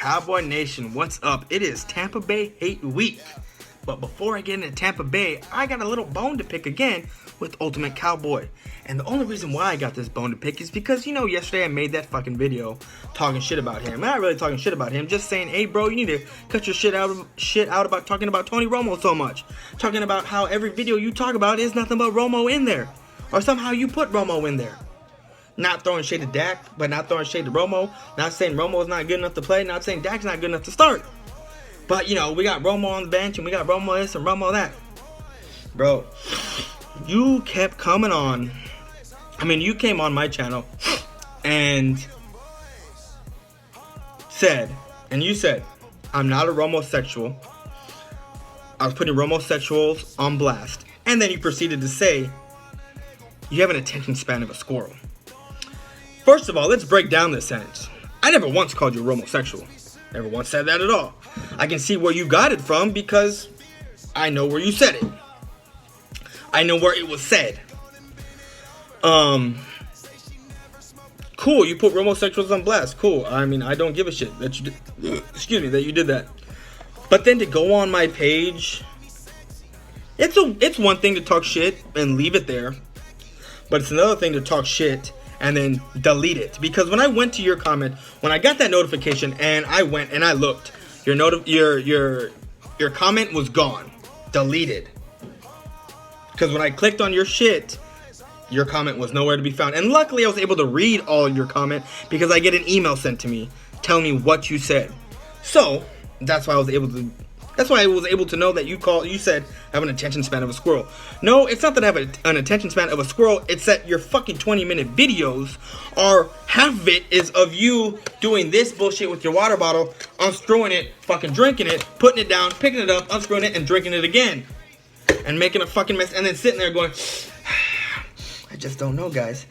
Cowboy Nation, what's up? It is Tampa Bay Hate Week. But before I get into Tampa Bay, I got a little bone to pick again with Ultimate Cowboy. And the only reason why I got this bone to pick is because, yesterday I made that fucking video talking shit about him. Not really talking shit about him, just saying, hey bro, you need to cut your shit out about talking about Tony Romo so much. Talking about how every video you talk about is nothing but Romo in there. Or somehow you put Romo in there. Not throwing shade to Dak, but not throwing shade to Romo. Not saying Romo's not good enough to play. Not saying Dak's not good enough to start. But, we got Romo on the bench, and we got Romo this and Romo that. Bro, you kept coming on. You came on my channel and you said, I'm not a Romosexual. I was putting Romosexuals on blast. And then you proceeded to say, you have an attention span of a squirrel. First of all, let's break down this sentence. I never once called you a Romosexual. Never once said that at all. I can see where you got it from because I know where you said it. I know where it was said. Cool, you put Romosexuals on blast. Cool. I don't give a shit that you did, that you did that. But then to go on my page, it's one thing to talk shit and leave it there. But it's another thing to talk shit and then delete it. Because when I went to your comment, when I got that notification and I went and I looked, your comment was gone. Deleted. Because when I clicked on your shit, your comment was nowhere to be found. And luckily I was able to read all your comment because I get an email sent to me telling me what you said. So, that's why I was able to know that you said I have an attention span of a squirrel. No, it's not that I have an attention span of a squirrel. It's that your fucking 20-minute videos are, half of it is of you doing this bullshit with your water bottle, unscrewing it, fucking drinking it, putting it down, picking it up, unscrewing it, and drinking it again. And making a fucking mess, and then sitting there going, I just don't know, guys.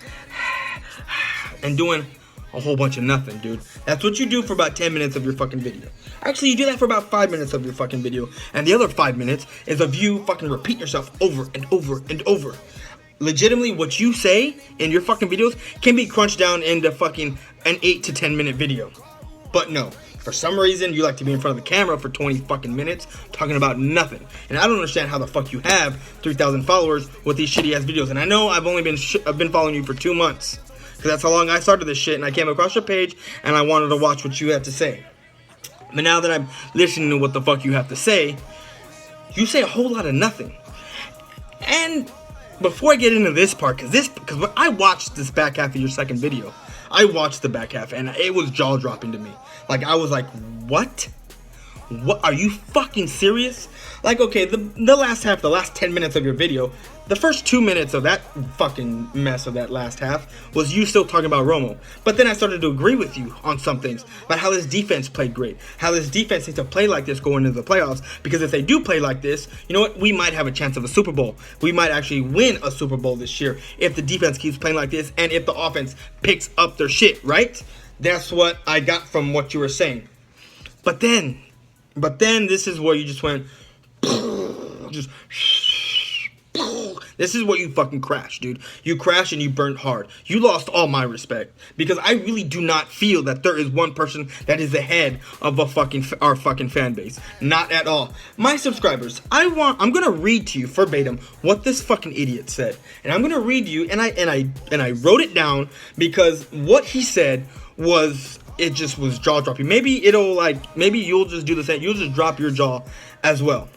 And doing a whole bunch of nothing, dude. That's what you do for about 10 minutes of your fucking video. Actually, you do that for about 5 minutes of your fucking video. And the other 5 minutes is of you fucking repeating yourself over and over and over. Legitimately, what you say in your fucking videos can be crunched down into fucking an 8 to 10 minute video. But no. For some reason, you like to be in front of the camera for 20 fucking minutes talking about nothing. And I don't understand how the fuck you have 3,000 followers with these shitty ass videos. And I know I've only been following you for 2 months. Because that's how long I started this shit. And I came across your page and I wanted to watch what you had to say. But now that I'm listening to what the fuck you have to say, you say a whole lot of nothing. And before I get into this part, because when I watched this back half of your second video, I watched the back half and it was jaw-dropping to me. Like, I was like, what? What? Are you fucking serious? Like, okay, the last half, the last 10 minutes of your video, the first 2 minutes of that fucking mess of that last half was you still talking about Romo. But then I started to agree with you on some things about how this defense played great. How this defense needs to play like this going into the playoffs. Because if they do play like this, you know what? We might have a chance of a Super Bowl. We might actually win a Super Bowl this year if the defense keeps playing like this and if the offense picks up their shit, right? That's what I got from what you were saying. But then this is where you just went, this is what you fucking crashed, dude. You crashed and you burnt hard. You lost all my respect because I really do not feel that there is one person that is ahead of our fucking fan base. Not at all. My subscribers, I'm gonna read to you verbatim what this fucking idiot said, and I'm gonna read you, and I wrote it down because what he said was. It just was jaw-dropping. Maybe you'll just do the same. You'll just drop your jaw as well.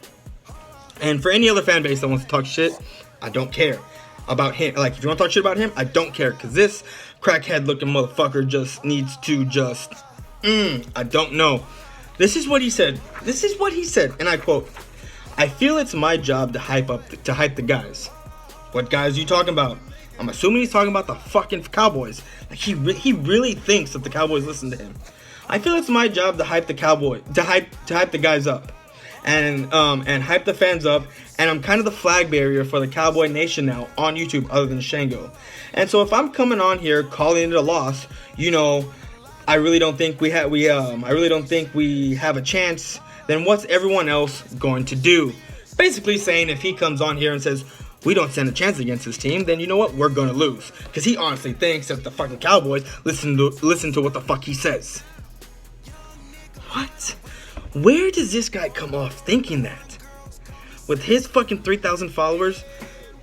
And for any other fan base that wants to talk shit, I don't care about him. Like, if you want to talk shit about him, I don't care. Because this crackhead-looking motherfucker just needs to I don't know. This is what he said. And I quote, I feel it's my job to hype the guys. What guys are you talking about? I'm assuming he's talking about the fucking Cowboys. Like, he really thinks that the Cowboys listen to him. I feel it's my job to hype the hype the guys up, and hype the fans up. And I'm kind of the flag bearer for the Cowboy Nation now on YouTube, other than Shango. And so if I'm coming on here calling it a loss, I really don't think we have a chance. Then what's everyone else going to do? Basically saying if he comes on here and says, we don't stand a chance against this team, then you know what? We're going to lose. Because he honestly thinks that the fucking Cowboys listen to what the fuck he says. What? Where does this guy come off thinking that? With his fucking 3,000 followers?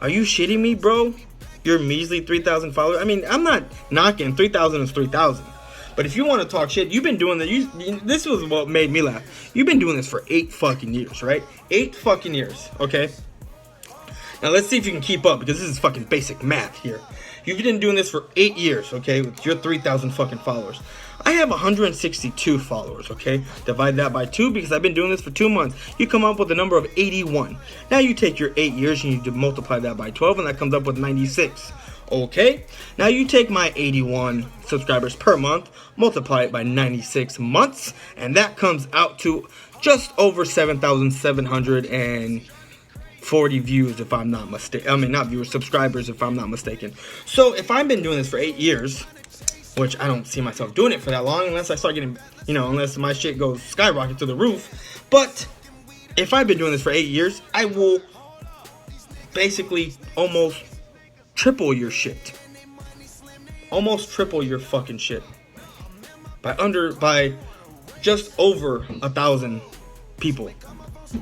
Are you shitting me, bro? Your measly 3,000 followers? I mean, I'm not knocking. 3,000 is 3,000. But if you want to talk shit, you've been doing that. This was what made me laugh. You've been doing this for 8 fucking years, right? 8 fucking years, okay? Now let's see if you can keep up, because this is fucking basic math here. You've been doing this for 8 years, okay? With your 3,000 fucking followers. I have 162 followers, okay? Divide that by 2 because I've been doing this for 2 months. You come up with a number of 81. Now you take your 8 years and you multiply that by 12 and that comes up with 96. Okay? Now you take my 81 subscribers per month, multiply it by 96 months, and that comes out to just over 7,740 views if I'm not mistaken. I mean, not viewers, subscribers if I'm not mistaken. So if I've been doing this for 8 years, which I don't see myself doing it for that long unless I start getting, unless my shit goes skyrocket to the roof. But if I've been doing this for 8 years, I will basically almost triple your shit. Almost triple your fucking shit. By just over 1,000 people.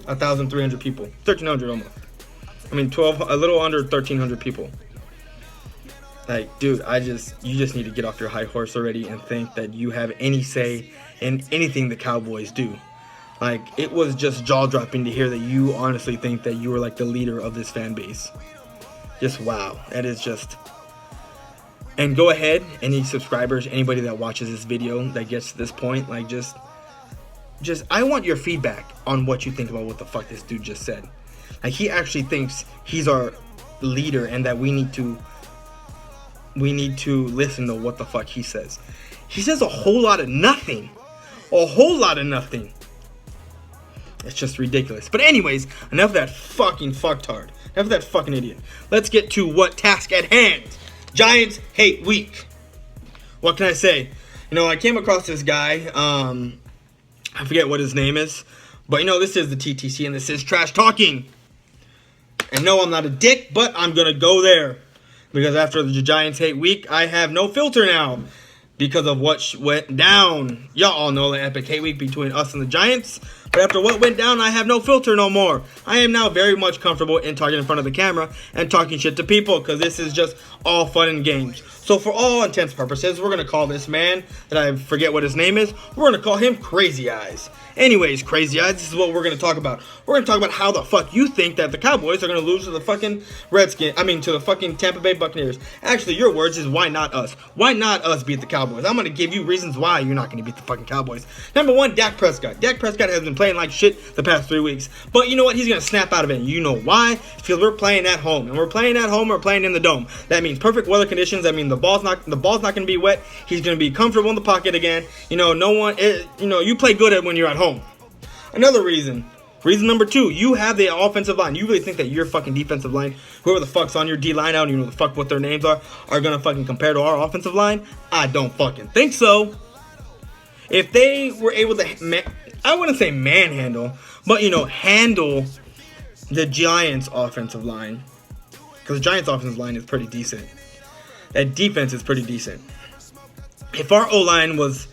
1,300 people. 1,300 almost. I mean, a little under 1,300 people. Like, dude, you just need to get off your high horse already and think that you have any say in anything the Cowboys do. Like, it was just jaw-dropping to hear that you honestly think that you were like the leader of this fan base. Just wow. That is just... And go ahead, any subscribers, anybody that watches this video that gets to this point, like, just I want your feedback on what you think about what the fuck this dude just said. Like, he actually thinks he's our leader and that we need to listen to what the fuck he says. He says a whole lot of nothing. A whole lot of nothing. It's just ridiculous. But anyways, enough of that fucking fucktard. Enough of that fucking idiot. Let's get to what task at hand. Giants hate week. What can I say? I came across this guy. I forget what his name is. But this is the TTC and this is trash talking. And no, I'm not a dick, but I'm going to go there. Because after the Giants hate week, I have no filter now. Because of what went down. Y'all all know the epic hate week between us and the Giants. But after what went down, I have no filter no more. I am now very much comfortable in talking in front of the camera and talking shit to people. Because this is just all fun and games. So for all intents and purposes, we're going to call this man, that I forget what his name is, we're going to call him Crazy Eyes. Anyways, Crazy Eyes, this is what we're going to talk about. We're going to talk about how the fuck you think that the Cowboys are going to lose to the fucking to the fucking Tampa Bay Buccaneers. Actually, your words is why not us? Why not us beat the Cowboys? I'm going to give you reasons why you're not going to beat the fucking Cowboys. Number 1, Dak Prescott. Dak Prescott has been playing like shit the past 3 weeks. But you know what? He's going to snap out of it. You know why? Because we're playing at home. And we're playing at home, we're playing in the dome. That means perfect weather conditions. That means the ball's not going to be wet. He's going to be comfortable in the pocket again. You play good when you're at home. Another reason number 2, you have the offensive line. You really think that your fucking defensive line, whoever the fuck's on your D-line, I don't even know the fuck what their names are gonna fucking compare to our offensive line? I don't fucking think so. If they were able to, I wouldn't say manhandle, but handle the Giants offensive line, because the Giants offensive line is pretty decent. That defense is pretty decent. If our O-line was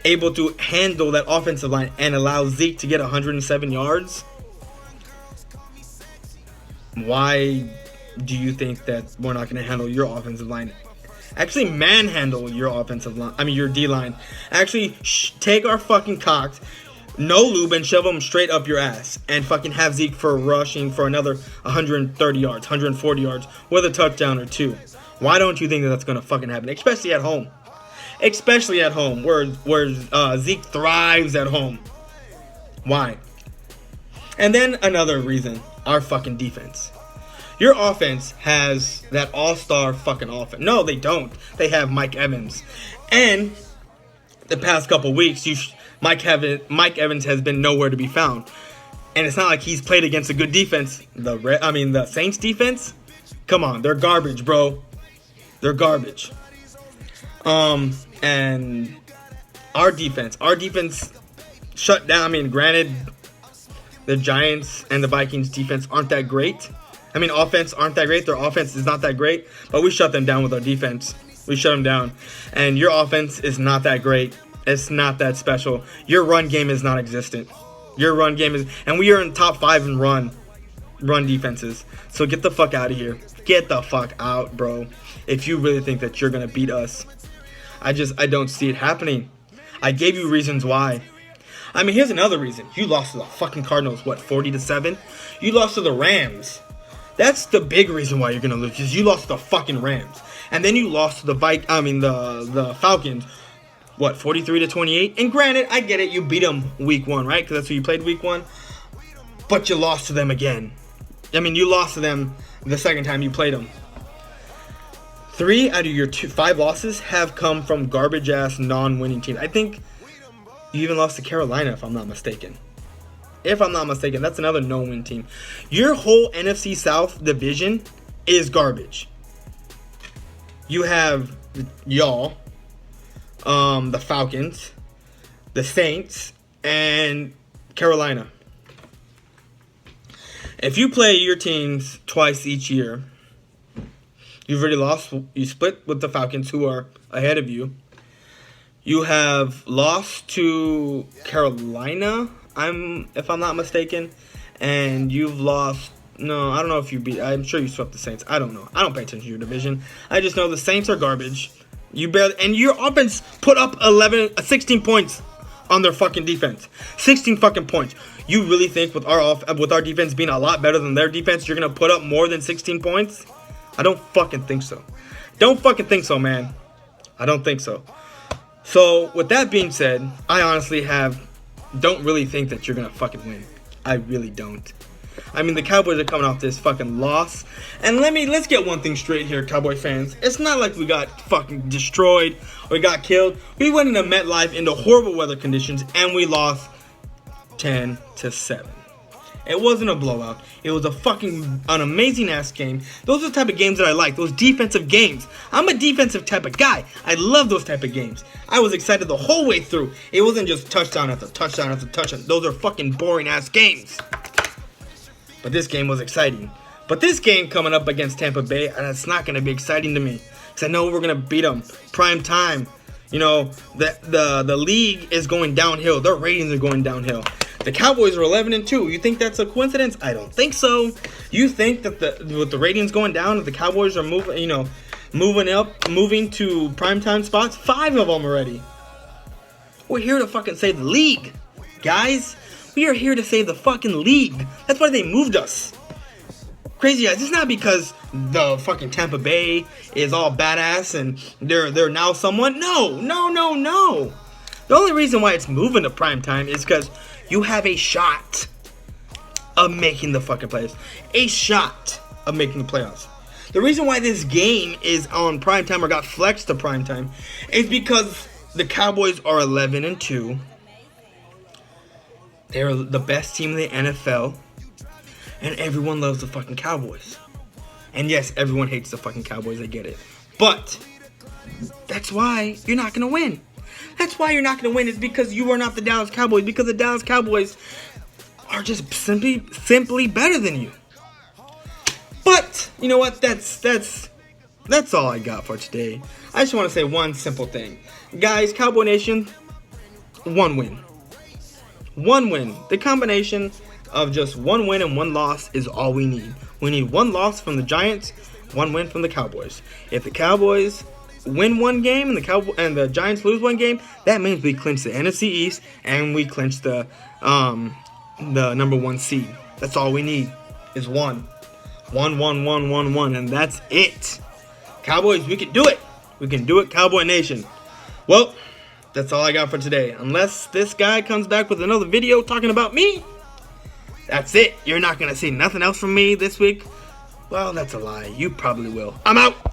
able to handle that offensive line and allow Zeke to get 107 yards, why do you think that we're not going to handle your offensive line? Actually manhandle your offensive line. I mean, your D-line. Actually take our fucking cocks, no lube, and shove them straight up your ass. And fucking have Zeke for rushing for another 130 yards, 140 yards, with a touchdown or 2. Why don't you think that that's going to fucking happen? Especially at home. Especially at home, where Zeke thrives at home. Why? And then another reason, our fucking defense. Your offense has that all-star fucking offense. No, they don't. They have Mike Evans. And the past couple weeks, Mike Evans has been nowhere to be found. And it's not like he's played against a good defense. The Saints defense? Come on, they're garbage, bro. They're garbage. And our defense shut down. I mean, granted, the Giants and the Vikings defense aren't that great. I mean, offense aren't that great. Their offense is not that great, but we shut them down with our defense. We shut them down. And your offense is not that great. It's not that special. Your run game is non-existent. Your run game is, and we are in top 5 in run defenses. So get the fuck out of here. Get the fuck out, bro. If you really think that you're gonna beat us, I don't see it happening. I gave you reasons why. I mean, here's another reason. You lost to the fucking Cardinals, what, 40-7? You lost to the Rams. That's the big reason why you're gonna lose, because you lost to the fucking Rams. And then you lost to the Falcons, what, 43-28? And granted, I get it, you beat them week 1, right? Because that's who you played week 1. But you lost to them again. I mean, you lost to them the second time you played them. 3 out of your 5 losses have come from garbage-ass, non-winning teams. I think you even lost to Carolina, if I'm not mistaken. If I'm not mistaken, that's another no-win team. Your whole NFC South division is garbage. You have y'all, the Falcons, the Saints, and Carolina. If you play your teams twice each year, you've already lost. You split with the Falcons, who are ahead of you. You have lost to Carolina, if I'm not mistaken, and you've lost. No, I don't know if you beat. I'm sure you swept the Saints. I don't know. I don't pay attention to your division. I just know the Saints are garbage. You barely, and your offense put up 16 points on their fucking defense. 16 fucking points. You really think with our defense being a lot better than their defense, you're gonna put up more than 16 points? I don't fucking think so. Don't fucking think so, man. I don't think so. So with that being said, I honestly don't really think that you're gonna fucking win. I really don't. I mean, the Cowboys are coming off this fucking loss. And let's get one thing straight here, Cowboy fans. It's not like we got fucking destroyed or we got killed. We went into MetLife into horrible weather conditions and we lost 10-7. It wasn't a blowout. It was an amazing ass game. Those are the type of games that I like. Those defensive games. I'm a defensive type of guy. I love those type of games. I was excited the whole way through. It wasn't just touchdown after touchdown after touchdown. Those are fucking boring ass games. But this game was exciting. But this game coming up against Tampa Bay, and it's not going to be exciting to me. Because I know we're going to beat them. Prime time. You know, the league is going downhill. Their ratings are going downhill. The Cowboys are 11-2. You think that's a coincidence? I don't think so. You think that with the ratings going down, that the Cowboys are moving to primetime spots? 5 of them already. We're here to fucking save the league, guys. We are here to save the fucking league. That's why they moved us. Crazy guys. It's not because the fucking Tampa Bay is all badass and they're now someone. No. The only reason why it's moving to primetime is because you have a shot of making the fucking playoffs. A shot of making the playoffs. The reason why this game is on primetime or got flexed to primetime is because the Cowboys are 11-2. They're the best team in the NFL. And everyone loves the fucking Cowboys. And yes, everyone hates the fucking Cowboys. I get it. But that's why you're not going to win. That's why you're not going to win. It's because you are not the Dallas Cowboys. Because the Dallas Cowboys are just simply better than you. But you know what? That's all I got for today. I just want to say one simple thing. Guys, Cowboy Nation, one win. One win. The combination of just one win and one loss is all we need. We need one loss from the Giants, one win from the Cowboys. If the Cowboys win one game and the Giants lose one game, that means we clinch the NFC East and we clinch the number 1 seed. That's all we need is one, and that's it. Cowboys, we can do it. We can do it, Cowboy Nation. Well, that's all I got for today. Unless this guy comes back with another video talking about me, that's it. You're not going to see nothing else from me this week. Well, that's a lie. You probably will. I'm out.